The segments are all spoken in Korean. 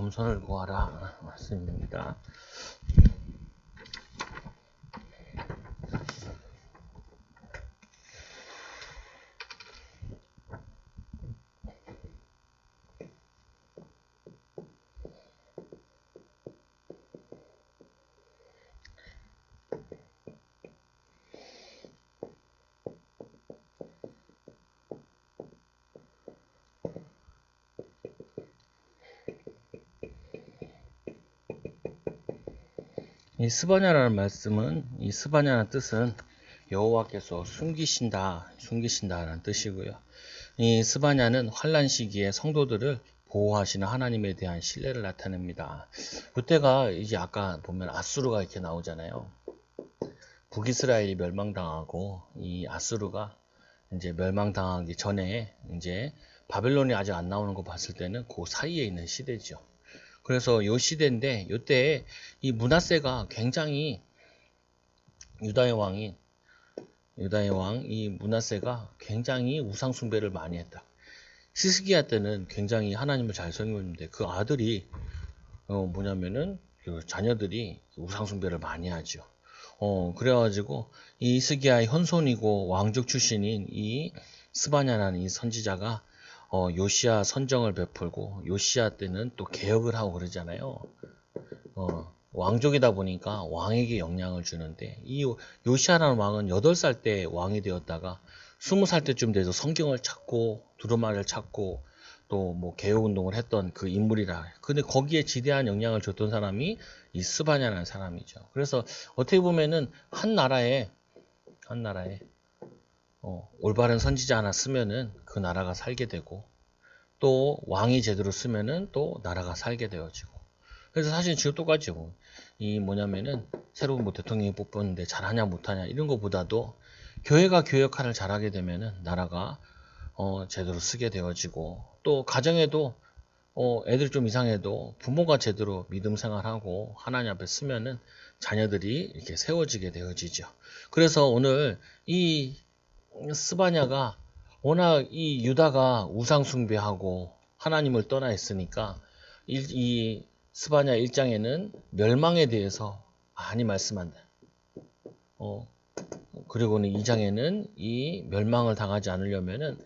겸손을 구하라 말씀입니다. 이 스바냐라는 말씀은, 이 스바냐라는 뜻은 여호와께서 숨기신다라는 뜻이고요. 이 스바냐는 환란 시기에 성도들을 보호하시는 하나님에 대한 신뢰를 나타냅니다. 그때가 이제 아까 보면 아수르가 이렇게 나오잖아요. 북이스라엘이 멸망당하고 이 아수르가 이제 멸망당하기 전에 이제 바벨론이 아직 안 나오는 거 봤을 때는 그 사이에 있는 시대죠. 그래서 요 시대인데 요때 이 므낫세가 굉장히 유다의 왕 이 므낫세가 굉장히 우상 숭배를 많이 했다. 히스기야 때는 굉장히 하나님을 잘 섬겼는데 그 아들이 뭐냐면은 그 자녀들이 우상 숭배를 많이 하죠. 그래가지고 이 히스기야의 현손이고 왕족 출신인 이 스바냐라는 이 선지자가 요시야 선정을 베풀고 요시야 때는 또 개혁을 하고 그러잖아요. 왕족이다 보니까 왕에게 영향을 주는데 이 요시야라는 왕은 8살 때 왕이 되었다가 20살 때쯤 돼서 성경을 찾고 두루마리를 찾고 또 뭐 개혁운동을 했던 그 인물이라. 근데 거기에 지대한 영향을 줬던 사람이 이 스바냐라는 사람이죠. 그래서 어떻게 보면은 한 나라에 올바른 선지자 하나 쓰면은 그 나라가 살게 되고 또 왕이 제대로 쓰면은 또 나라가 살게 되어지고. 그래서 사실 지금 똑같죠. 이 뭐냐면은 새로운 뭐 대통령이 뽑혔는데 잘하냐 못하냐 이런 것보다도 교회가 교회 역할을 잘하게 되면은 나라가 제대로 쓰게 되어지고 또 가정에도 애들 좀 이상해도 부모가 제대로 믿음 생활하고 하나님 앞에 쓰면은 자녀들이 이렇게 세워지게 되어지죠. 그래서 오늘 이 스바냐가 워낙 이 유다가 우상 숭배하고 하나님을 떠나 있으니까 이 스바냐 1장에는 멸망에 대해서 많이 말씀한다. 그리고는 2장에는 이 멸망을 당하지 않으려면은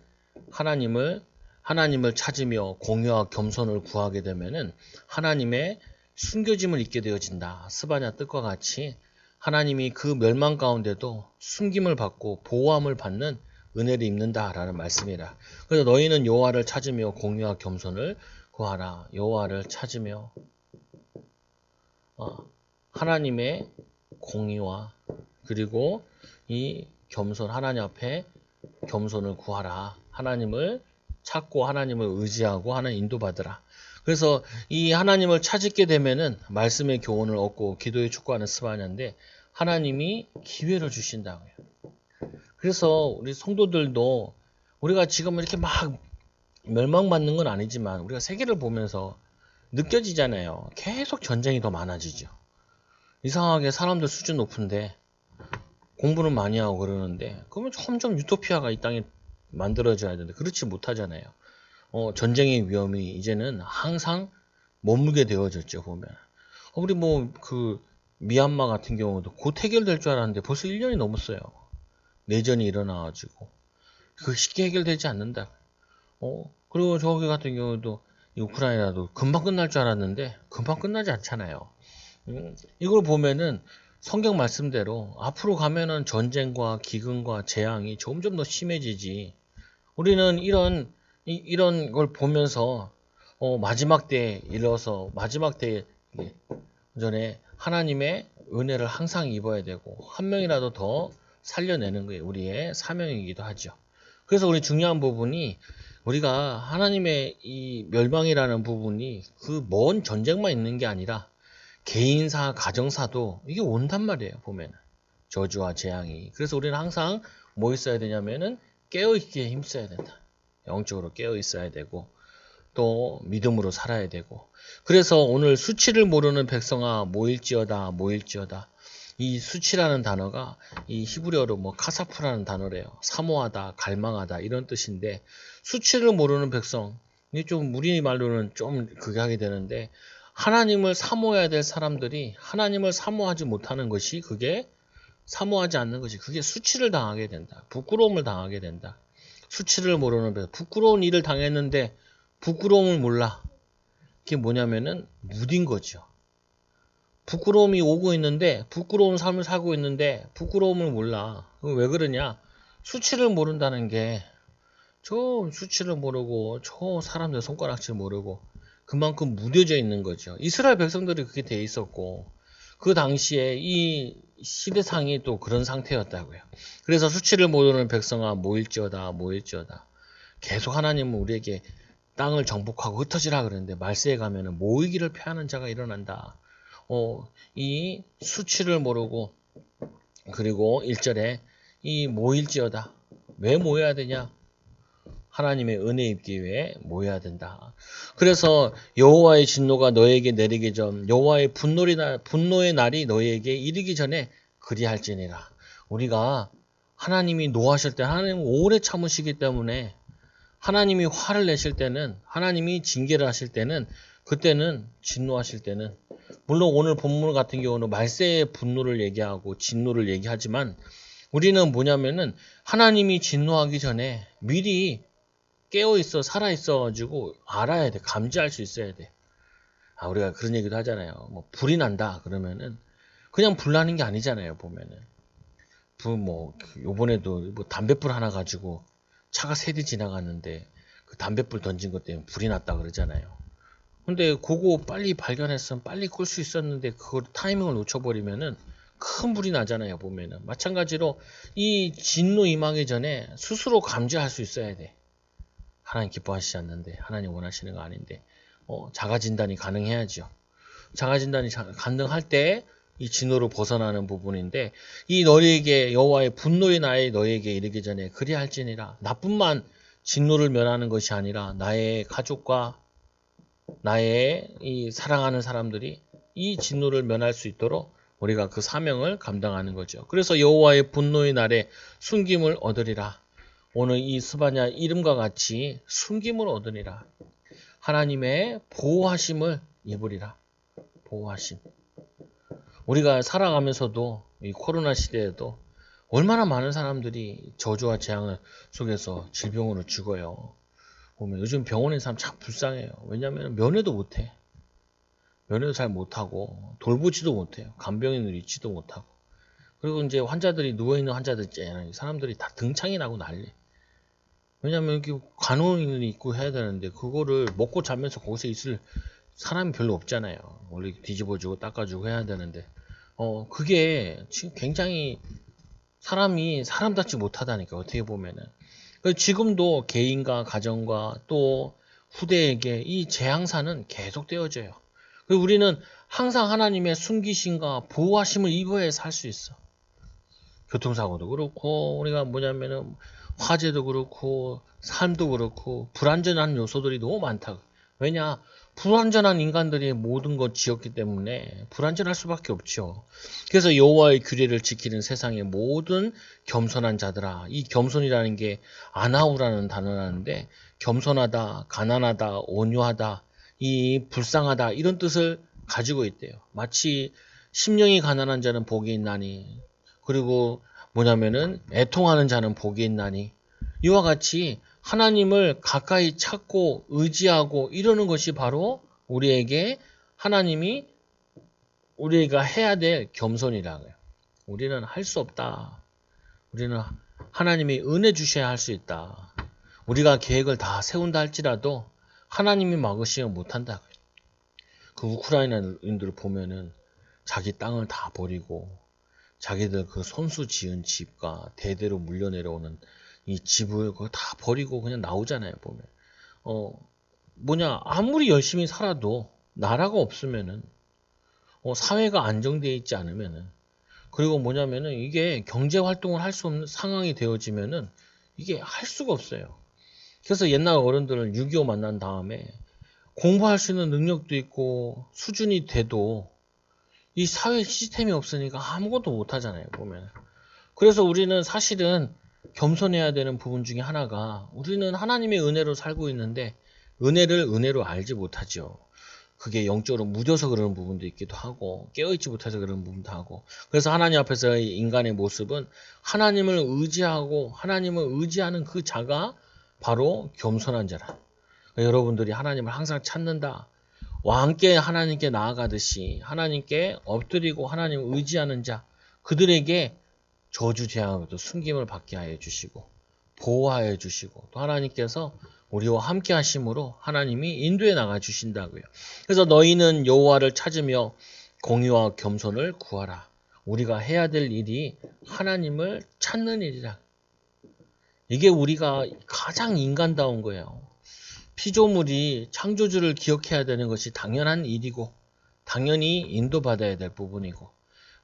하나님을 찾으며 공유와 겸손을 구하게 되면은 하나님의 숨겨짐을 잊게 되어진다. 스바냐 뜻과 같이 하나님이 그 멸망 가운데도 숨김을 받고 보호함을 받는 은혜를 입는다라는 말씀이라. 그래서 너희는 여호와를 찾으며 공유와 겸손을 구하라. 여호와를 찾으며 하나님의 공의와 그리고 이 겸손 하나님 앞에 겸손을 구하라. 하나님을 찾고 하나님을 의지하고 하나님 인도받으라. 그래서 이 하나님을 찾게 되면은 말씀의 교훈을 얻고 기도에 촉구하는 스바냐인데 하나님이 기회를 주신다고요. 그래서 우리 성도들도 우리가 지금 이렇게 막 멸망받는 건 아니지만 우리가 세계를 보면서 느껴지잖아요. 계속 전쟁이 더 많아지죠. 이상하게 사람들 수준 높은데 공부는 많이 하고 그러는데 그러면 점점 유토피아가 이 땅에 만들어져야 되는데 그렇지 못하잖아요. 전쟁의 위험이 이제는 항상 머물게 되어졌죠. 보면 우리 뭐 그 미얀마 같은 경우도 곧 해결될 줄 알았는데 벌써 1년이 넘었어요. 내전이 일어나가지고 그 쉽게 해결되지 않는다. 그리고 저기 같은 경우도 이 우크라이나도 금방 끝날 줄 알았는데 금방 끝나지 않잖아요. 이걸 보면은 성경 말씀대로 앞으로 가면은 전쟁과 기근과 재앙이 점점 더 심해지지. 우리는 이런 걸 보면서 마지막 때에 이르러서 마지막 때에 전에 하나님의 은혜를 항상 입어야 되고 한 명이라도 더 살려내는 게 우리의 사명이기도 하죠. 그래서 우리 중요한 부분이 우리가 하나님의 이 멸망이라는 부분이 그 먼 전쟁만 있는 게 아니라 개인사, 가정사도 이게 온단 말이에요. 보면 저주와 재앙이. 그래서 우리는 항상 뭐 있어야 되냐면은 깨어있기에 힘써야 된다. 영적으로 깨어있어야 되고 또 믿음으로 살아야 되고. 그래서 오늘 수치를 모르는 백성아 모일지어다. 이 수치라는 단어가 이 히브리어로 뭐 카사프라는 단어래요. 사모하다, 갈망하다 이런 뜻인데 수치를 모르는 백성 이게 좀 우리 말로는 좀 그게 하게 되는데 하나님을 사모해야 될 사람들이 하나님을 사모하지 못하는 것이 그게 사모하지 않는 것이 그게 수치를 당하게 된다. 부끄러움을 당하게 된다. 수치를 모르는 배 부끄러운 일을 당했는데 부끄러움을 몰라. 그게 뭐냐면은 무딘 거죠. 부끄러움이 오고 있는데 부끄러운 삶을 살고 있는데 부끄러움을 몰라. 왜 그러냐? 수치를 모른다는 게 저 수치를 모르고 저 사람들 손가락질 모르고 그만큼 무뎌져 있는 거죠. 이스라엘 백성들이 그렇게 돼 있었고 그 당시에 이 시대상이 또 그런 상태였다고요. 그래서 수치를 모르는 백성아 모일지어다 모일지어다. 계속 하나님은 우리에게 땅을 정복하고 흩어지라 그러는데 말세에 가면은 모이기를 패하는 자가 일어난다. 이 수치를 모르고 그리고 1절에 이 모일지어다. 왜 모여야 되냐? 하나님의 은혜 입기 위해 모여야 된다. 그래서 여호와의 진노가 너에게 내리기 전 여호와의 분노의 날이 너에게 이르기 전에 그리할지니라. 우리가 하나님이 노하실 때 하나님은 오래 참으시기 때문에 하나님이 화를 내실 때는 하나님이 징계를 하실 때는 그때는 진노하실 때는 물론 오늘 본문 같은 경우는 말세의 분노를 얘기하고 진노를 얘기하지만 우리는 뭐냐면은 하나님이 진노하기 전에 미리 깨어있어, 살아있어가지고 알아야 돼. 감지할 수 있어야 돼. 우리가 그런 얘기도 하잖아요. 뭐, 불이 난다. 그러면은, 그냥 불 나는 게 아니잖아요. 보면은. 요번에도 뭐 담뱃불 하나 가지고 차가 세 대 지나갔는데, 그 담뱃불 던진 것 때문에 불이 났다 그러잖아요. 근데 그거 빨리 발견했으면 빨리 끌 수 있었는데, 그걸 타이밍을 놓쳐버리면은, 큰 불이 나잖아요. 보면은. 마찬가지로, 이 진노 임하기 전에 스스로 감지할 수 있어야 돼. 하나님 기뻐하시지 않는데 하나님 원하시는 거 아닌데 자가 진단이 가능해야죠. 자가 진단이 가능할 때 이 진노로 벗어나는 부분인데 이 너희에게 여호와의 분노의 날이 너희에게 이르기 전에 그리할지니라. 나뿐만 진노를 면하는 것이 아니라 나의 가족과 나의 이 사랑하는 사람들이 이 진노를 면할 수 있도록 우리가 그 사명을 감당하는 거죠. 그래서 여호와의 분노의 날에 숨김을 얻으리라. 오늘 이 스바냐 이름과 같이 숨김을 얻으리라. 하나님의 보호하심을 입으리라. 보호하심. 우리가 살아가면서도 이 코로나 시대에도 얼마나 많은 사람들이 저주와 재앙 속에서 질병으로 죽어요. 보면 요즘 병원에 있는 사람 참 불쌍해요. 왜냐하면 면회도 못해. 면회도 잘 못하고 돌보지도 못해요. 간병인을 잊지도 못하고. 그리고 이제 환자들이 누워있는 환자들 있잖아요. 사람들이 다 등창이 나고 난리. 왜냐면 이렇게 간호인이 있고 해야 되는데 그거를 먹고 자면서 거기서 있을 사람이 별로 없잖아요. 원래 뒤집어주고 닦아주고 해야 되는데 그게 지금 굉장히 사람이 사람답지 못하다니까 어떻게 보면은 지금도 개인과 가정과 또 후대에게 이 재앙사는 계속되어져요. 그리고 우리는 항상 하나님의 숨기심과 보호하심을 입어야 살 수 있어. 교통사고도 그렇고 우리가 뭐냐면은 화재도 그렇고 삶도 그렇고 불안전한 요소들이 너무 많다. 왜냐? 불안전한 인간들이 모든 것 지었기 때문에 불안전할 수밖에 없죠. 그래서 여호와의 규례를 지키는 세상의 모든 겸손한 자들아. 이 겸손이라는 게 아나우라는 단어라는데 겸손하다, 가난하다, 온유하다, 이 불쌍하다 이런 뜻을 가지고 있대요. 마치 심령이 가난한 자는 복이 있나니 그리고 뭐냐면은 애통하는 자는 복이 있나니 이와 같이 하나님을 가까이 찾고 의지하고 이러는 것이 바로 우리에게 하나님이 우리가 해야 될 겸손이라고요. 우리는 할 수 없다. 우리는 하나님이 은혜 주셔야 할 수 있다. 우리가 계획을 다 세운다 할지라도 하나님이 막으시면 못한다. 그 우크라이나인들을 보면은 자기 땅을 다 버리고 자기들 그 손수 지은 집과 대대로 물려 내려오는 이 집을 그거 다 버리고 그냥 나오잖아요, 보면. 아무리 열심히 살아도 나라가 없으면은, 사회가 안정되어 있지 않으면은, 그리고 뭐냐면은 이게 경제 활동을 할 수 없는 상황이 되어지면은 이게 할 수가 없어요. 그래서 옛날 어른들은 6.25 만난 다음에 공부할 수 있는 능력도 있고 수준이 돼도 이 사회 시스템이 없으니까 아무것도 못 하잖아요, 보면. 그래서 우리는 사실은 겸손해야 되는 부분 중에 하나가 우리는 하나님의 은혜로 살고 있는데 은혜를 은혜로 알지 못하죠. 그게 영적으로 무뎌서 그러는 부분도 있기도 하고 깨어있지 못해서 그러는 부분도 하고 그래서 하나님 앞에서 인간의 모습은 하나님을 의지하고 하나님을 의지하는 그 자가 바로 겸손한 자라. 여러분들이 하나님을 항상 찾는다. 와 함께 하나님께 나아가듯이 하나님께 엎드리고 하나님을 의지하는 자 그들에게 저주 재앙으로도 숨김을 받게 하여 주시고 보호하여 주시고 또 하나님께서 우리와 함께 하심으로 하나님이 인도해 나가 주신다고요. 그래서 너희는 여호와를 찾으며 공의와 겸손을 구하라. 우리가 해야 될 일이 하나님을 찾는 일이라. 이게 우리가 가장 인간다운 거예요. 피조물이 창조주를 기억해야 되는 것이 당연한 일이고 당연히 인도받아야 될 부분이고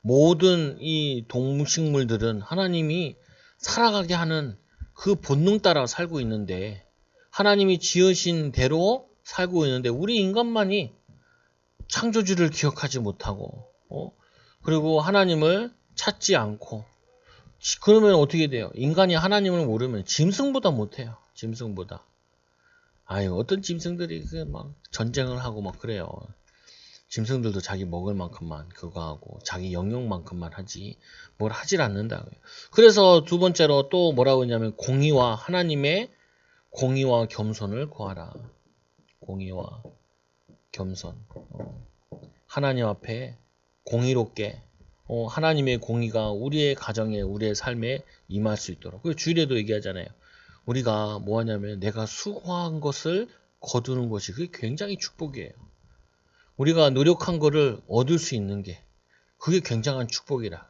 모든 이 동식물들은 하나님이 살아가게 하는 그 본능 따라 살고 있는데 하나님이 지으신 대로 살고 있는데 우리 인간만이 창조주를 기억하지 못하고 그리고 하나님을 찾지 않고 그러면 어떻게 돼요? 인간이 하나님을 모르면 짐승보다 못해요. 짐승보다. 아유 어떤 짐승들이 막 전쟁을 하고 막 그래요. 짐승들도 자기 먹을 만큼만 그거 하고 자기 영역만큼만 하지 뭘 하질 않는다고요. 그래서 두 번째로 또 뭐라고 했냐면 공의와 하나님의 공의와 겸손을 구하라. 공의와 겸손. 하나님 앞에 공의롭게 하나님의 공의가 우리의 가정에 우리의 삶에 임할 수 있도록. 그 주일에도 얘기하잖아요. 우리가 뭐 하냐면 내가 수고한 것을 거두는 것이 그게 굉장히 축복이에요. 우리가 노력한 거를 얻을 수 있는 게 그게 굉장한 축복이라.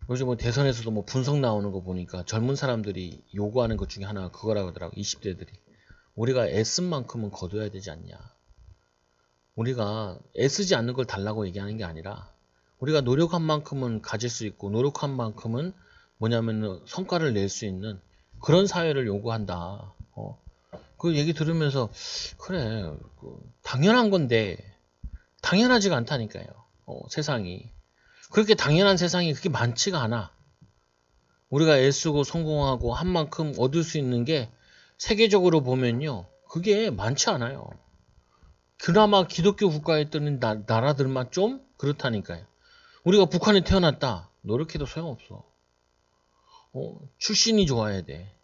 요즘 뭐 대선에서도 뭐 분석 나오는 거 보니까 젊은 사람들이 요구하는 것 중에 하나가 그거라고 하더라고. 20대들이. 우리가 애쓴 만큼은 거둬야 되지 않냐. 우리가 애쓰지 않는 걸 달라고 얘기하는 게 아니라 우리가 노력한 만큼은 가질 수 있고 노력한 만큼은 뭐냐면 성과를 낼 수 있는 그런 사회를 요구한다. 그 얘기 들으면서 그래 당연한 건데 당연하지가 않다니까요. 세상이. 그렇게 당연한 세상이 그렇게 많지가 않아. 우리가 애쓰고 성공하고 한 만큼 얻을 수 있는 게 세계적으로 보면요. 그게 많지 않아요. 그나마 기독교 국가에 있던 나라들만 좀 그렇다니까요. 우리가 북한에 태어났다. 노력해도 소용없어. 출신이 좋아야 돼.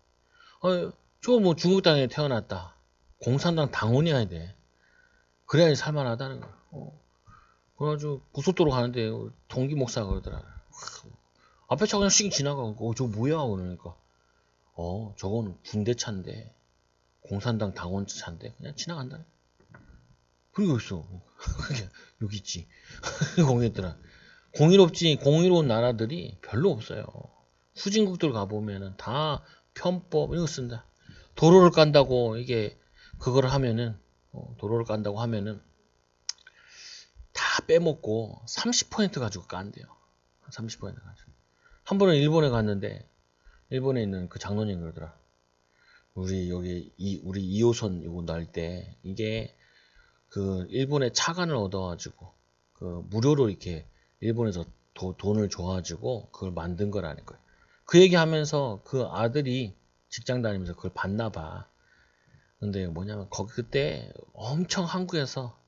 저 뭐 중국 땅에 태어났다. 공산당 당원이어야 돼. 그래야지 살만하다는 거야. 그래가지고 고속도로 가는데 동기 목사가 그러더라. 앞에 차 그냥 씩 지나가고 저거 뭐야 그러니까 저건 군대 차인데 공산당 당원 차인데 그냥 지나간다. 그리고 있어. 여기 있지. 공했더라. 공의로운 나라들이 별로 없어요. 후진국들 가보면은 다 편법 이거 쓴다. 도로를 깐다고 이게 그걸 하면은 도로를 깐다고 하면은 다 빼먹고 30% 가지고 깐대요. 30% 가지고. 한 번은 일본에 갔는데 일본에 있는 그 장로님 그러더라. 우리 여기 우리 2호선 이거 날 때 이게 그 일본의 차관을 얻어가지고 그 무료로 이렇게 일본에서 돈을 줘가지고 그걸 만든 거라는 거예요. 그 얘기하면서 그 아들이 직장 다니면서 그걸 봤나 봐. 근데 뭐냐면 거기 그때 엄청 한국에서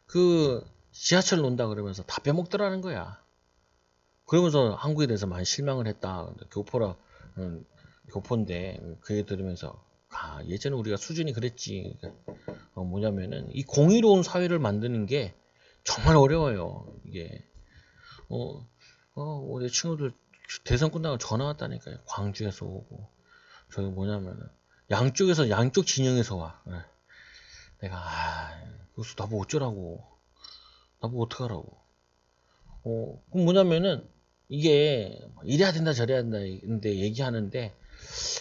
그 지하철 논다 그러면서 다 빼먹더라는 거야. 그러면서 한국에 대해서 많이 실망을 했다. 교포인데 그 얘기 들으면서 예전에 우리가 수준이 그랬지. 뭐냐면은 이 공의로운 사회를 만드는 게 정말 어려워요. 이게 우리 친구들 대선 끝나고 전화 왔다니까요. 광주에서 오고 저기 뭐냐면은 양쪽 진영에서 와. 내가 그래서 나보고 어쩌라고. 나보고 어떡하라고. 그럼 뭐냐면은 이게 이래야 된다 저래야 된다 근데 얘기하는데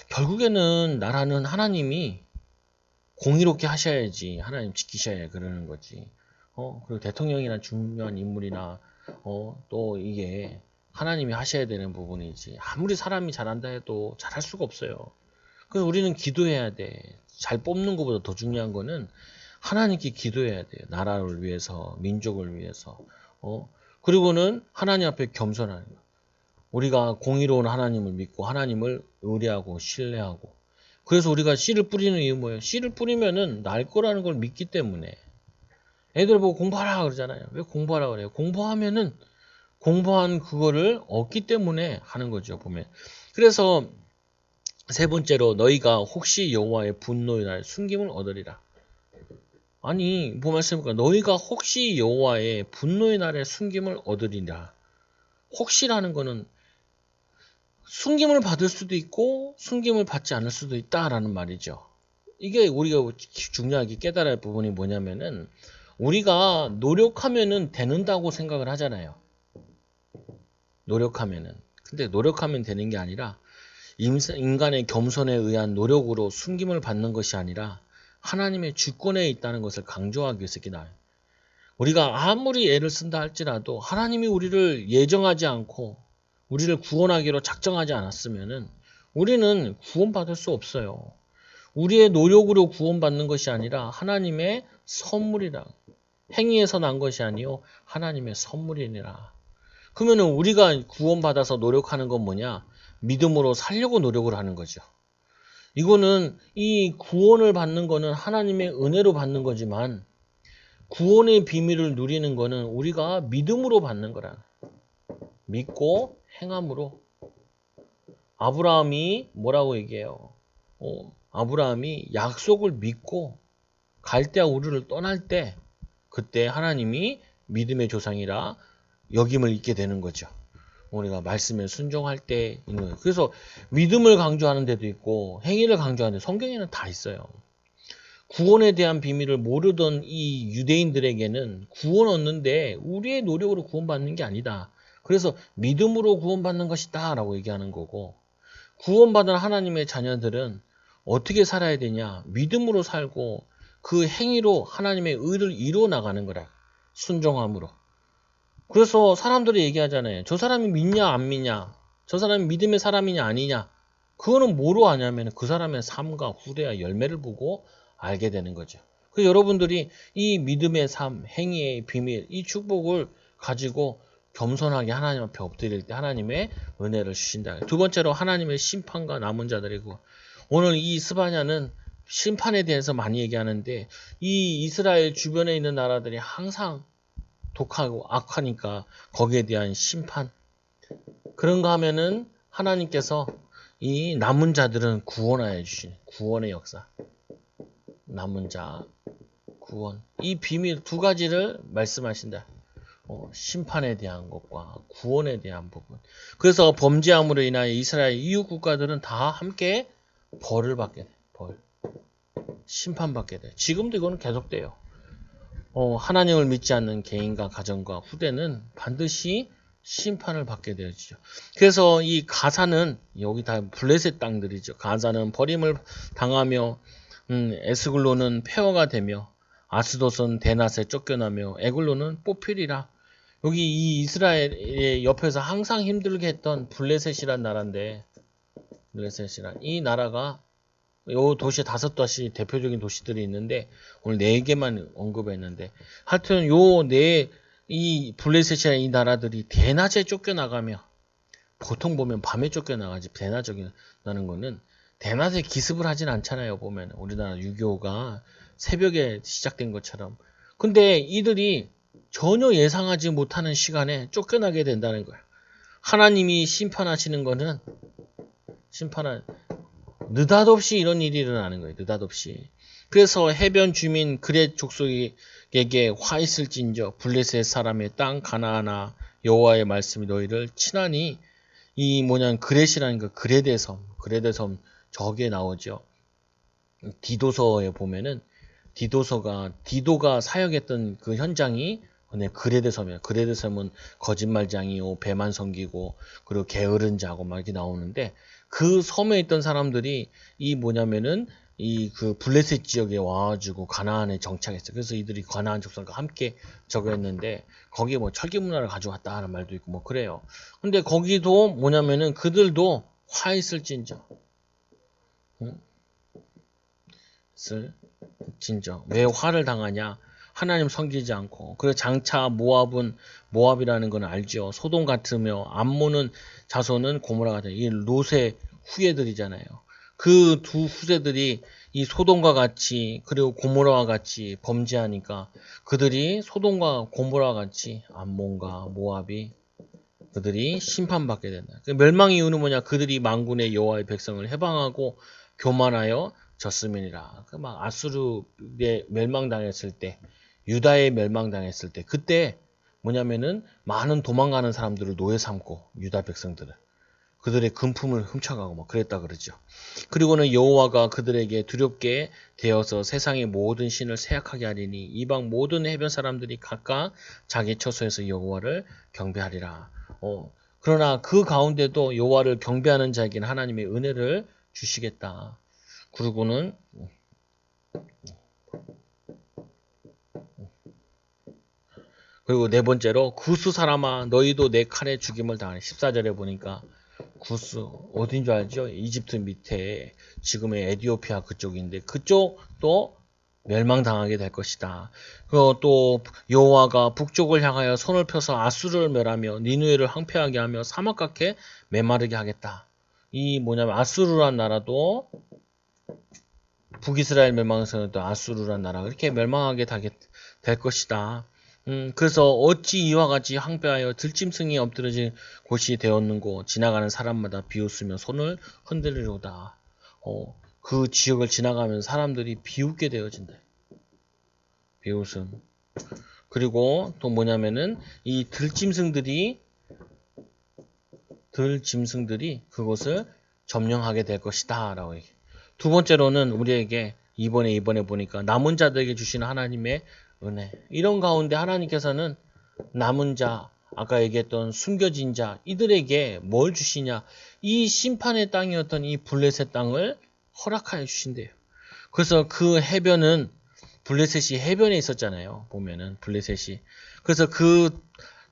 결국에는 나라는 하나님이 공의롭게 하셔야지 하나님 지키셔야 그러는 거지. 그리고 대통령이나 중요한 인물이나 또 이게 하나님이 하셔야 되는 부분이지. 아무리 사람이 잘한다 해도 잘할 수가 없어요. 그래서 우리는 기도해야 돼. 잘 뽑는 것보다 더 중요한 거는 하나님께 기도해야 돼요. 나라를 위해서, 민족을 위해서. 그리고는 하나님 앞에 겸손하는 거. 우리가 공의로운 하나님을 믿고 하나님을 의뢰하고 신뢰하고 그래서 우리가 씨를 뿌리는 이유 뭐예요? 씨를 뿌리면은 날 거라는 걸 믿기 때문에. 애들 보고 공부하라 그러잖아요. 왜 공부하라 그래요? 공부하면은 공부한 그거를 얻기 때문에 하는 거죠, 보면. 그래서 세 번째로 너희가 혹시 여호와의 분노의 날 숨김을 얻으리라. 아니, 뭐 말씀입니까? 너희가 혹시 여호와의 분노의 날에 숨김을 얻으리라. 혹시라는 거는 숨김을 받을 수도 있고 숨김을 받지 않을 수도 있다라는 말이죠. 이게 우리가 중요하게 깨달아야 할 부분이 뭐냐면은 우리가 노력하면은 되는다고 생각을 하잖아요. 노력하면은. 근데 노력하면 되는 게 아니라 인간의 겸손에 의한 노력으로 숨김을 받는 것이 아니라 하나님의 주권에 있다는 것을 강조하기 위해서 기도해요. 우리가 아무리 애를 쓴다 할지라도 하나님이 우리를 예정하지 않고 우리를 구원하기로 작정하지 않았으면은 우리는 구원받을 수 없어요. 우리의 노력으로 구원받는 것이 아니라 하나님의 선물이라. 행위에서 난 것이 아니요 하나님의 선물이니라. 그러면은 우리가 구원받아서 노력하는 건 뭐냐? 믿음으로 살려고 노력을 하는 거죠. 이거는 이 구원을 받는 거는 하나님의 은혜로 받는 거지만 구원의 비밀을 누리는 거는 우리가 믿음으로 받는 거라. 믿고 행함으로. 아브라함이 뭐라고 얘기해요? 아브라함이 약속을 믿고 갈대아 우르를 떠날 때 그때 하나님이 믿음의 조상이라 역임을 잊게 되는 거죠. 우리가 말씀에 순종할 때 있는 거예요. 그래서 믿음을 강조하는 데도 있고 행위를 강조하는 데 성경에는 다 있어요. 구원에 대한 비밀을 모르던 이 유대인들에게는 구원 얻는데 우리의 노력으로 구원받는 게 아니다. 그래서 믿음으로 구원받는 것이다 라고 얘기하는 거고 구원받은 하나님의 자녀들은 어떻게 살아야 되냐? 믿음으로 살고 그 행위로 하나님의 의를 이루어 나가는 거라. 순종함으로. 그래서 사람들이 얘기하잖아요. 저 사람이 믿냐 안 믿냐? 저 사람이 믿음의 사람이냐 아니냐? 그거는 뭐로 아냐면 그 사람의 삶과 후대와 열매를 보고 알게 되는 거죠. 그래서 여러분들이 이 믿음의 삶, 행위의 비밀, 이 축복을 가지고 겸손하게 하나님 앞에 엎드릴 때 하나님의 은혜를 주신다. 두 번째로 하나님의 심판과 남은 자들이고 오늘 이 스바냐는 심판에 대해서 많이 얘기하는데 이 이스라엘 주변에 있는 나라들이 항상 독하고 악하니까 거기에 대한 심판 그런가 하면은 하나님께서 이 남은 자들은 구원하여 주신 구원의 역사 남은 자 구원 이 비밀 두 가지를 말씀하신다. 심판에 대한 것과 구원에 대한 부분. 그래서 범죄함으로 인하여 이스라엘 이웃 국가들은 다 함께 벌을 받게 돼. 벌. 심판받게 돼. 지금도 이거는 계속돼요. 하나님을 믿지 않는 개인과 가정과 후대는 반드시 심판을 받게 되어지죠. 그래서 이 가사는 여기 다 블레셋 땅들이죠. 가사는 버림을 당하며 에스글론은 폐허가 되며 아스돗은 대낮에 쫓겨나며 에글론은 뽑히리라. 여기 이 이스라엘의 옆에서 항상 힘들게 했던 블레셋이란 나라인데 블레셋이란 이 나라가 요 도시 5도시 대표적인 도시들이 있는데 오늘 4개만 언급했는데 하여튼 이 블레셋이라는 이 나라들이 대낮에 쫓겨나가며 보통 보면 밤에 쫓겨나가지 대낮에 쫓겨나는 거는 대낮에 기습을 하진 않잖아요. 보면 우리나라 6.25가 새벽에 시작된 것처럼 근데 이들이 전혀 예상하지 못하는 시간에 쫓겨나게 된다는 거야. 하나님이 심판하시는 거는 느닷없이 이런 일이 일어나는 거예요. 느닷없이. 그래서 해변 주민 그렛 족속에게 화 있을진저 블레셋 사람의 땅 가나안아 여호와의 말씀이 너희를 친하니 이 그렛이라는 거 그레데 섬 저게 나오죠. 디도서에 보면은 디도가 사역했던 그 현장이 그레데 섬이에요. 그레데 섬은 거짓말장이요, 배만 섬기고, 그리고 게으른 자고 막 이렇게 나오는데, 그 섬에 있던 사람들이 이 그 블레셋 지역에 와가지고 가나안에 정착했어요. 그래서 이들이 가나안 족속과 함께 저거 했는데, 거기에 철기 문화를 가져왔다 하는 말도 있고 그래요. 근데 거기도 그들도 화 있을진저. 왜 화를 당하냐? 하나님 섬기지 않고. 그리고 장차 모압이라는 건 알죠. 소돔 같으며 암몬은 자손은 고모라 같은 이 롯의 후예들이잖아요. 그 두 후세들이 이 소돔과 같이 그리고 고모라와 같이 범죄하니까 그들이 소돔과 고모라와 같이 암몬과 모압이 그들이 심판받게 된다. 그 멸망의 이유는 뭐냐? 그들이 만군의 여호와의 백성을 해방하고 교만하여 졌음이니라. 그 막 아수르에 멸망당했을 때, 유다에 멸망당했을 때, 그때 뭐냐면은 많은 도망가는 사람들을 노예 삼고 유다 백성들을 그들의 금품을 훔쳐가고 뭐 그랬다 그러죠. 그리고는 여호와가 그들에게 두렵게 되어서 세상의 모든 신을 세약하게 하리니 이방 모든 해변 사람들이 각각 자기 처소에서 여호와를 경배하리라. 그러나 그 가운데도 여호와를 경배하는 자에게는 하나님의 은혜를 주시겠다. 그리고는 그리고 네 번째로 구스 사람아 너희도 내 칼에 죽임을 당하니 14절에 보니까 구스 어딘 줄 알죠? 이집트 밑에 지금의 에티오피아 그쪽인데 그쪽도 멸망당하게 될 것이다. 그리고 또 여호와가 북쪽을 향하여 손을 펴서 아수르를 멸하며 니누에를 황폐하게 하며 사막 같게 메마르게 하겠다. 이 뭐냐면 아수르란 나라도 북이스라엘 멸망에서는 또 아수르란 나라가 이렇게 멸망하게 될 것이다. 그래서 어찌 이와 같이 황폐하여 들짐승이 엎드러진 곳이 되었는고 지나가는 사람마다 비웃으며 손을 흔들리로다. 그 지역을 지나가면 사람들이 비웃게 되어진다. 비웃음. 그리고 또 뭐냐면은 이 들짐승들이 그곳을 점령하게 될 것이다 라고 얘기해. 두 번째로는 우리에게 이번에 보니까 남은 자들에게 주시는 하나님의 은혜. 이런 가운데 하나님께서는 남은 자, 아까 얘기했던 숨겨진 자, 이들에게 뭘 주시냐? 이 심판의 땅이었던 이 블레셋 땅을 허락하여 주신대요. 그래서 그 해변은 블레셋이 해변에 있었잖아요. 보면은 블레셋이. 그래서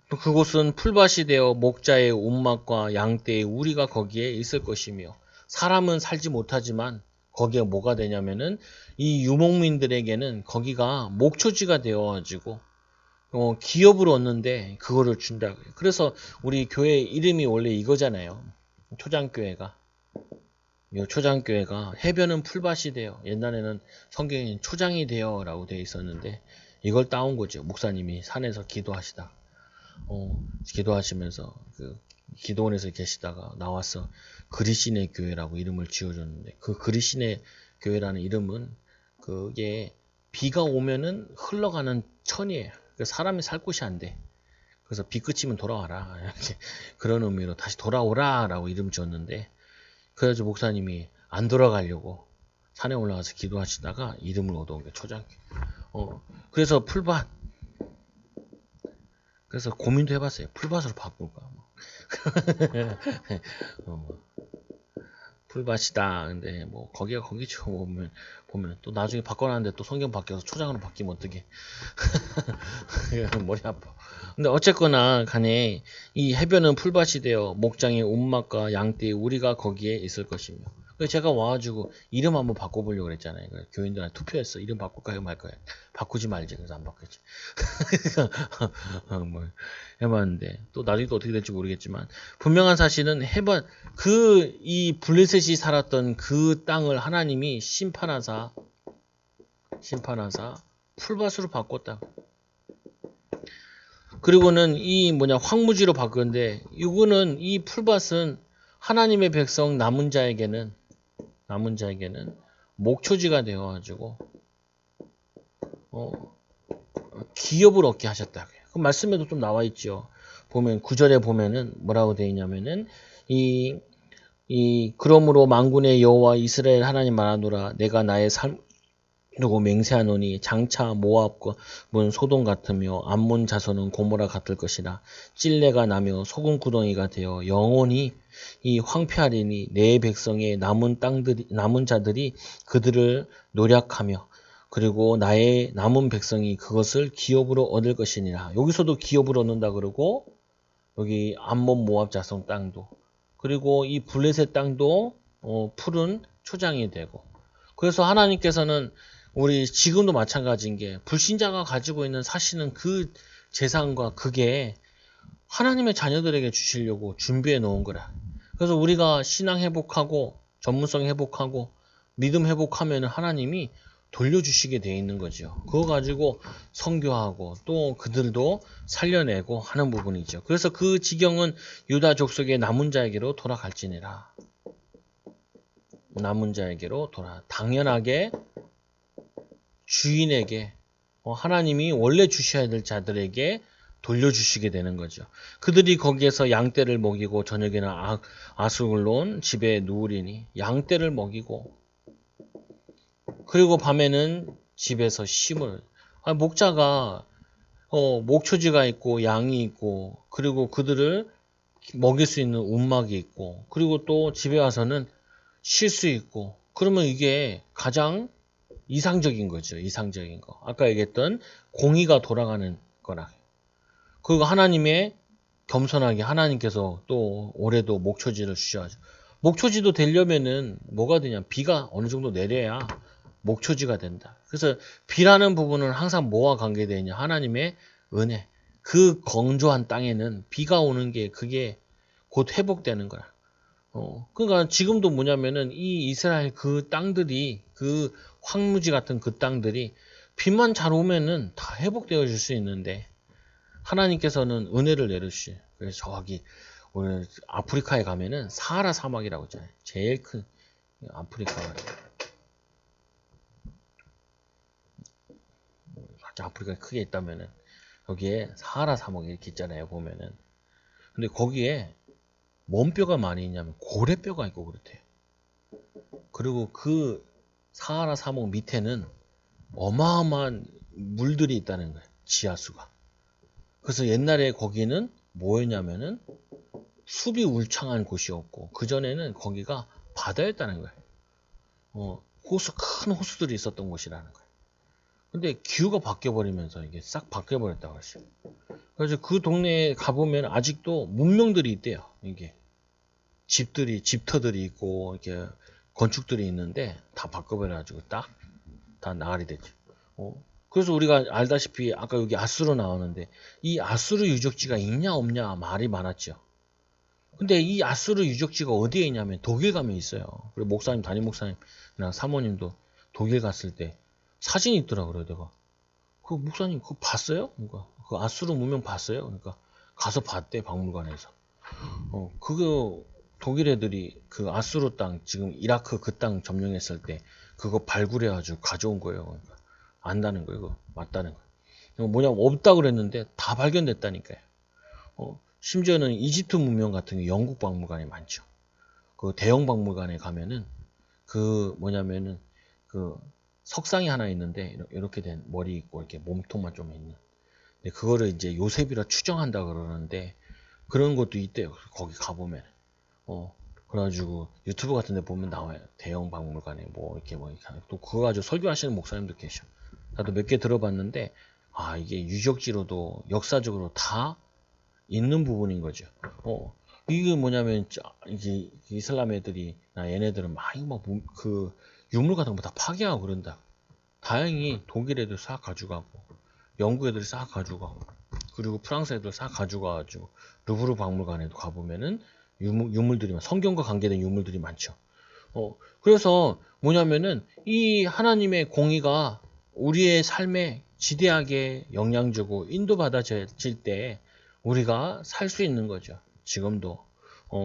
그곳은 풀밭이 되어 목자의 운막과 양떼의 우리가 거기에 있을 것이며 사람은 살지 못하지만 거기에 뭐가 되냐면은 이 유목민들에게는 거기가 목초지가 되어가지고 기업을 얻는데 그거를 준다. 그래서 우리 교회 이름이 원래 이거잖아요. 초장교회가. 이 초장교회가 해변은 풀밭이 되어 옛날에는 성경에 초장이 되어라고 되어 있었는데 이걸 따온 거죠. 목사님이 산에서 기도하시다. 기도하시면서 그 기도원에서 계시다가 나와서 그리시네 교회라고 이름을 지어줬는데 그 그리시네 교회라는 이름은 그게 비가 오면은 흘러가는 천이에요. 사람이 살 곳이 안 돼. 그래서 비 그치면 돌아와라. 이렇게 그런 의미로 다시 돌아오라라고 이름 지었는데 그래서 목사님이 안 돌아가려고 산에 올라가서 기도하시다가 이름을 얻어온 게 초장교. 그래서 풀밭. 그래서 고민도 해봤어요. 풀밭으로 바꿀까. 풀밭이다. 근데 뭐 거기가 거기죠. 보면 또 나중에 바꿔놨는데 또 성경 바뀌어서 초장으로 바뀌면 어떡해. 머리 아파. 근데 어쨌거나 간에 이 해변은 풀밭이 되어 목장의 운막과 양떼의 우리가 거기에 있을 것이며. 그래서 제가 와가지고 이름 한번 바꿔보려고 그랬잖아요. 교인들한테 투표했어. 이름 바꿀까요 말까요? 바꾸지 말지. 그래서 안 바꿨지. 뭐 해봤는데 또 나중에 또 어떻게 될지 모르겠지만 분명한 사실은 이 블레셋이 살았던 그 땅을 하나님이 심판하사 풀밭으로 바꿨다. 그리고는 이 황무지로 바꾸는데 이거는 이 풀밭은 하나님의 백성 남은 자에게는 목초지가 되어가지고 기업을 얻게 하셨다. 그 말씀에도 좀 나와 있죠. 보면 9절에 보면은 뭐라고 되어 있냐면은 그러므로 만군의 여호와 이스라엘 하나님 말하노라 내가 나의 삶 두고 맹세하노니 장차 모압과 문 소돔 같으며 암몬 자손은 고모라 같을 것이라 찔레가 나며 소금 구덩이가 되어 영원히 이 황폐하리니 내 백성의 남은 자들이 그들을 노략하며 그리고 나의 남은 백성이 그것을 기업으로 얻을 것이니라. 여기서도 기업을 얻는다 그러고 여기 암몬 모압 자손 땅도 그리고 이 블레셋 땅도 푸른 초장이 되고 그래서 하나님께서는 우리 지금도 마찬가지인 게 불신자가 가지고 있는 사실은 그 재산과 그게 하나님의 자녀들에게 주시려고 준비해 놓은 거라. 그래서 우리가 신앙 회복하고 전문성 회복하고 믿음 회복하면 하나님이 돌려주시게 돼 있는 거죠. 그거 가지고 선교하고 또 그들도 살려내고 하는 부분이죠. 그래서 그 지경은 유다 족속의 남은 자에게로 돌아갈지니라. 남은 자에게로 당연하게 주인에게 하나님이 원래 주셔야 될 자들에게 돌려주시게 되는 거죠. 그들이 거기에서 양떼를 먹이고 저녁에는 아수글론 집에 누우리니 양떼를 먹이고 그리고 밤에는 집에서 심을 목자가 목초지가 있고 양이 있고 그리고 그들을 먹일 수 있는 움막이 있고 그리고 또 집에 와서는 쉴 수 있고 그러면 이게 가장 이상적인 거죠. 이상적인 거. 아까 얘기했던 공의가 돌아가는 거라. 그리고 하나님의 겸손하게 하나님께서 또 올해도 목초지를 주셔야죠. 목초지도 되려면은 뭐가 되냐? 비가 어느 정도 내려야 목초지가 된다. 그래서 비라는 부분은 항상 뭐와 관계되냐? 하나님의 은혜. 그 건조한 땅에는 비가 오는 게 그게 곧 회복되는 거야. 그러니까 지금도 뭐냐면은 이 이스라엘 그 땅들이 그 황무지 같은 그 땅들이 비만 잘 오면은 다 회복되어질 수 있는데 하나님께서는 은혜를 내려주시. 그래서 저기 오늘 아프리카에 가면은 사하라 사막이라고 있잖아요. 제일 큰 아프리카가 아프리카에 크게 있다면은 여기에 사하라 사막이 이렇게 있잖아요. 보면은 근데 거기에 뭔 뼈가 많이 있냐면 고래뼈가 있고 그렇대요. 그리고 그 사하라 사막 밑에는 어마어마한 물들이 있다는 거예요. 지하수가. 그래서 옛날에 거기는 뭐였냐면은 숲이 울창한 곳이었고 그전에는 거기가 바다였다는 거예요. 큰 호수들이 있었던 곳이라는 거예요. 근데 기후가 바뀌어버리면서 이게 싹 바뀌어버렸다고 했어요. 그래서 그 동네에 가보면 아직도 문명들이 있대요. 이게 집터들이 있고 이렇게 건축들이 있는데 다 바꿔버려가지고 딱 다 나가리 됐죠. 그래서 우리가 알다시피 아까 여기 아수르 나오는데 이 아수르 유적지가 있냐 없냐 말이 많았죠. 근데 이 아수르 유적지가 어디에 있냐면 독일 가면 있어요. 그리고 목사님, 담임 목사님이랑 사모님도 독일 갔을 때 사진이 있더라고요. 내가 그 목사님 그거 봤어요? 그러니까 그 아수르 문명 봤어요? 그러니까 가서 봤대 박물관에서. 그거 독일 애들이 그 아수르 땅 지금 이라크 그 땅 점령했을 때 그거 발굴해가지고 가져온 거예요. 그러니까 안다는 거예요. 그거 맞다는 거예요. 뭐냐면 없다 그랬는데 다 발견됐다니까요. 심지어는 이집트 문명 같은 게 영국 박물관에 많죠. 그 대형 박물관에 가면은 그 뭐냐면은 그 석상이 하나 있는데 이렇게 된 머리 있고 이렇게 몸통만 좀 있는. 근데 그거를 이제 요셉이라 추정한다 그러는데 그런 것도 있대요. 거기 가보면. 그래가지고 유튜브 같은 데 보면 나와요. 대형 박물관에 뭐 이렇게 또 그거 가지고 설교하시는 목사님도 계셔. 나도 몇 개 들어봤는데 이게 유적지로도 역사적으로 다 있는 부분인 거죠. 이게 뭐냐면 이게 이슬람 애들이나 얘네들은 그 유물 같은 거 다 파괴하고 그런다. 다행히 독일 애들 싹 가져가고 영국 애들이 싹 가져가고 그리고 프랑스 애들 싹 가져가가지고 루브르 박물관에도 가보면은 유물들이 성경과 관계된 유물들이 많죠. 그래서 뭐냐면은 이 하나님의 공의가 우리의 삶에 지대하게 영향 주고 인도받아질 때 우리가 살 수 있는 거죠. 지금도.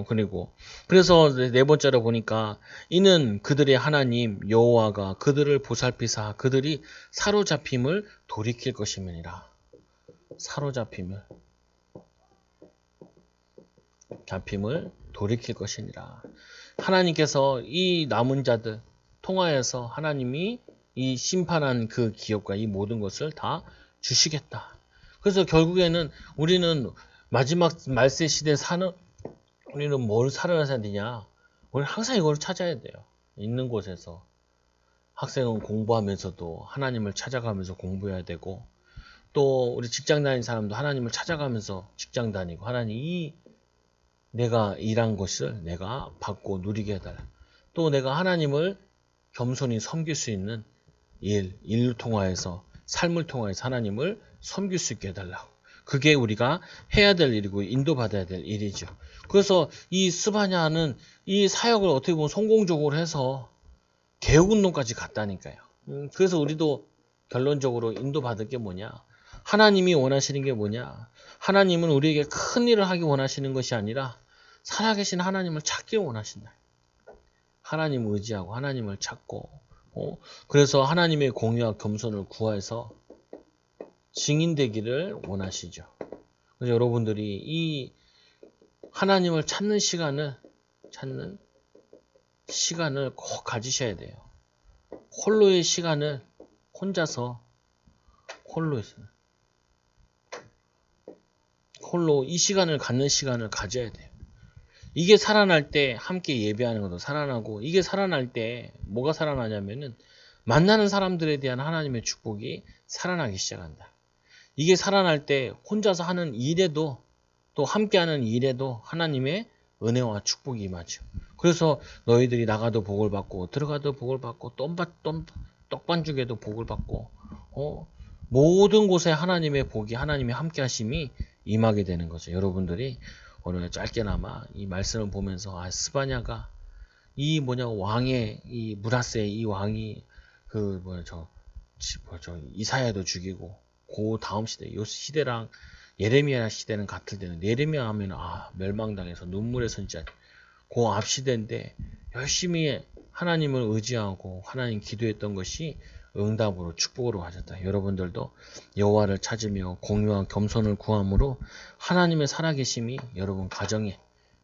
그리고 그래서 네 번째로 보니까 이는 그들의 하나님 여호와가 그들을 보살피사 그들이 사로잡힘을 돌이킬 것임이니라. 사로잡힘을 돌이킬 것이니라. 하나님께서 이 남은 자들 통하여서 하나님이 이 심판한 그 기업과 이 모든 것을 다 주시겠다. 그래서 결국에는 우리는 마지막 말세 시대에 사는 우리는 뭘 살아야 되냐? 우리는 항상 이걸 찾아야 돼요. 있는 곳에서 학생은 공부하면서도 하나님을 찾아가면서 공부해야 되고 또 우리 직장 다니는 사람도 하나님을 찾아가면서 직장 다니고 하나님 내가 일한 것을 내가 받고 누리게 해달라. 또 내가 하나님을 겸손히 섬길 수 있는 일을 통하여서 삶을 통하여서 하나님을 섬길 수 있게 해달라고. 그게 우리가 해야 될 일이고 인도받아야 될 일이죠. 그래서 이 스바냐는 이 사역을 어떻게 보면 성공적으로 해서 개혁운동까지 갔다니까요. 그래서 우리도 결론적으로 인도받을 게 뭐냐? 하나님이 원하시는 게 뭐냐? 하나님은 우리에게 큰 일을 하기 원하시는 것이 아니라 살아계신 하나님을 찾길 원하신다. 하나님을 의지하고 하나님을 찾고 그래서 하나님의 공의와 겸손을 구해서 증인되기를 원하시죠. 그래서 여러분들이 이 하나님을 찾는 시간을 꼭 가지셔야 돼요. 홀로의 시간을 혼자서 홀로 이 시간을 갖는 시간을 가져야 돼요. 이게 살아날 때 함께 예배하는 것도 살아나고, 이게 살아날 때 뭐가 살아나냐면은 만나는 사람들에 대한 하나님의 축복이 살아나기 시작한다. 이게 살아날 때 혼자서 하는 일에도 또 함께하는 일에도 하나님의 은혜와 축복이 임하죠. 그래서 너희들이 나가도 복을 받고 들어가도 복을 받고 떡반죽에도 복을 받고 모든 곳에 하나님의 복이 하나님의 함께하심이 임하게 되는 거죠. 여러분들이 오늘 짧게나마 이 말씀을 보면서 스바냐가 이 왕의 이 므낫세 이 왕이 이사야도 죽이고 그 다음 시대 요 시대랑 예레미야 시대는 같을 때는 예레미야 하면 멸망당해서 눈물의 진짜 그 앞 시대인데 열심히 하나님을 의지하고 하나님 기도했던 것이 응답으로 축복으로 가졌다. 여러분들도 여호와를 찾으며 공의와 겸손을 구함으로 하나님의 살아계심이 여러분 가정에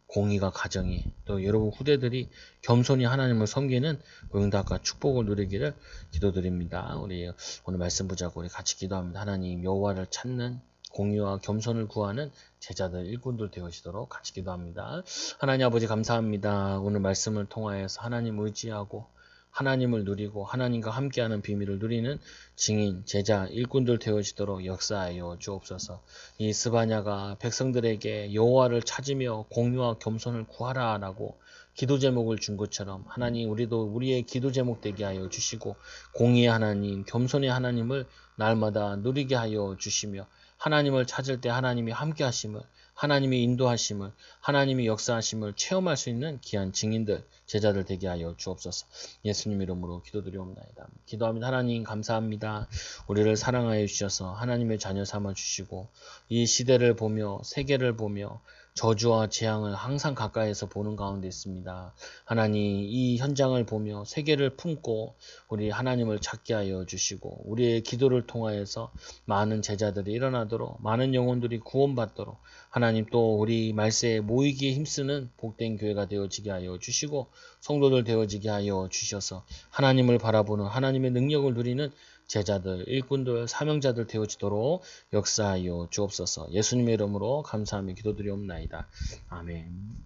공의가 가정에 또 여러분 후대들이 겸손히 하나님을 섬기는 응답과 축복을 누리기를 기도드립니다. 우리 오늘 말씀 보자고 우리 같이 기도합니다. 하나님 여호와를 찾는 공의와 겸손을 구하는 제자들 일꾼들 되어지도록 같이 기도합니다. 하나님 아버지 감사합니다. 오늘 말씀을 통하여서 하나님 의지하고 하나님을 누리고 하나님과 함께하는 비밀을 누리는 증인, 제자, 일꾼들 되어지도록 역사하여 주옵소서. 이 스바냐가 백성들에게 여호와를 찾으며 공의와 겸손을 구하라라고 기도 제목을 준 것처럼 하나님 우리도 우리의 기도 제목 되게 하여 주시고 공의의 하나님, 겸손의 하나님을 날마다 누리게 하여 주시며 하나님을 찾을 때 하나님이 함께 하심을 하나님의 인도하심을 하나님의 역사하심을 체험할 수 있는 귀한 증인들 제자들 되게 하여 주옵소서. 예수님 이름으로 기도드리옵나이다. 기도합니다. 하나님 감사합니다. 우리를 사랑하여 주셔서 하나님의 자녀 삼아 주시고 이 시대를 보며 세계를 보며 저주와 재앙을 항상 가까이에서 보는 가운데 있습니다. 하나님 이 현장을 보며 세계를 품고 우리 하나님을 찾게 하여 주시고 우리의 기도를 통하여서 많은 제자들이 일어나도록 많은 영혼들이 구원받도록 하나님 또 우리 말세에 모이기에 힘쓰는 복된 교회가 되어지게 하여 주시고 성도들 되어지게 하여 주셔서 하나님을 바라보는 하나님의 능력을 누리는 제자들, 일꾼들, 사명자들 되어지도록 역사하여 주옵소서. 예수님의 이름으로 감사하며 기도드리옵나이다. 아멘.